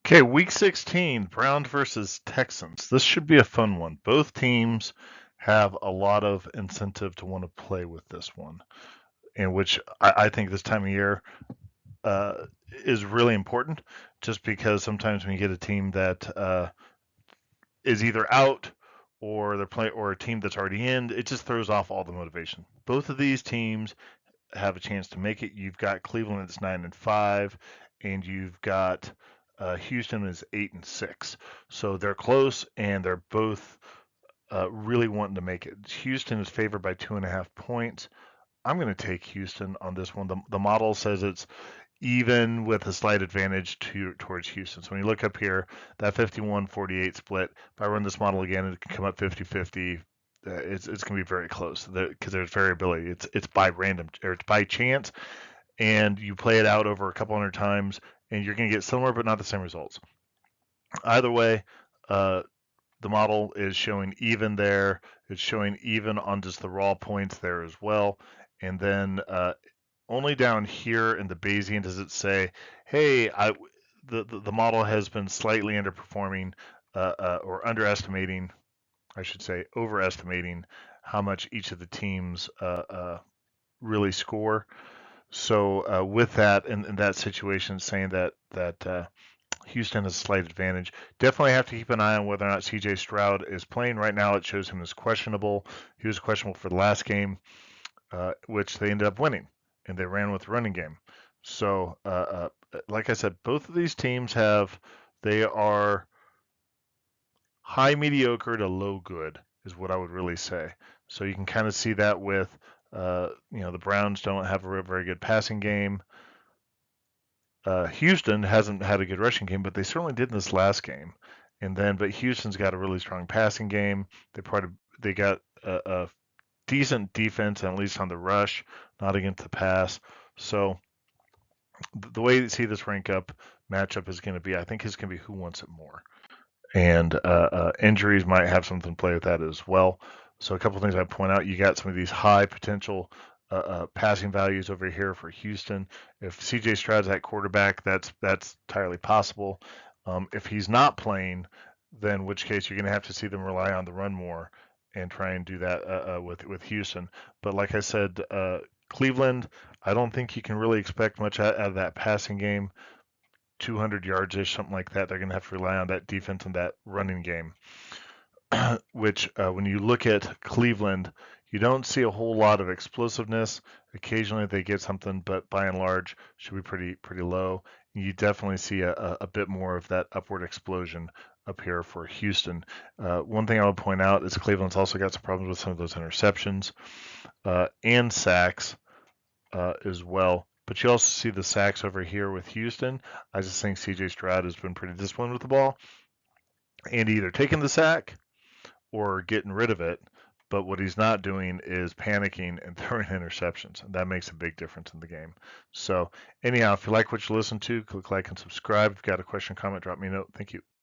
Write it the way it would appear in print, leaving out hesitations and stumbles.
Okay, week 16, Browns versus Texans. This should be a fun one. Both teams have a lot of incentive to want to play with this one, in which I think this time of year uh, is really important, just because sometimes when you get a team that is either out or they're playing or a team that's already in, it just throws off all the motivation. Both of these teams have a chance to make it. You've got Cleveland that's 9-5, and you've got Houston is 8-6. So they're close, and they're both really wanting to make it. Houston is favored by 2.5 points. I'm going to take Houston on this one. The model says it's even with a slight advantage towards Houston. So when you look up here, that 51-48 split, if I run this model again, it can come up 50-50. It's going to be very close because there's variability. It's by random or it's by chance, and you play it out over a couple hundred times, and you're going to get similar but not the same results. Either way, uh, the model is showing even there. It's showing even on just the raw points there as well. And then only down here in the Bayesian does it say, hey, the model has been slightly underperforming or underestimating, I should say, overestimating how much each of the teams really score. So with that, in that situation, saying that Houston has a slight advantage. Definitely have to keep an eye on whether or not C.J. Stroud is playing. Right now, it shows him as questionable. He was questionable for the last game, which they ended up winning, and they ran with the running game. So, like I said, both of these teams they are high mediocre to low good, is what I would really say. So you can kind of see that with, the Browns don't have a very good passing game. Houston hasn't had a good rushing game, but they certainly did in this last game. But Houston's got a really strong passing game. They got a decent defense, at least on the rush, not against the pass. So the way you see this rank up matchup is going to be, I think, is going to be who wants it more. And injuries might have something to play with that as well. So a couple of things I point out: you got some of these high potential passing values over here for Houston. If C.J. Stroud's at quarterback, that's entirely possible. If he's not playing, then in which case you're going to have to see them rely on the run more and try and do that with Houston. But like I said, Cleveland, I don't think you can really expect much out of that passing game. 200 yards ish, something like that. They're going to have to rely on that defense and that running game. Which, when you look at Cleveland, you don't see a whole lot of explosiveness. Occasionally they get something, but by and large, should be pretty low. You definitely see a bit more of that upward explosion up here for Houston. One thing I would point out is Cleveland's also got some problems with some of those interceptions and sacks as well. But you also see the sacks over here with Houston. I just think C.J. Stroud has been pretty disciplined with the ball and either taking the sack or getting rid of it. But what he's not doing is panicking and throwing interceptions. And that makes a big difference in the game. So, anyhow, if you like what you listen to, click like and subscribe. If you've got a question, comment, drop me a note. Thank you.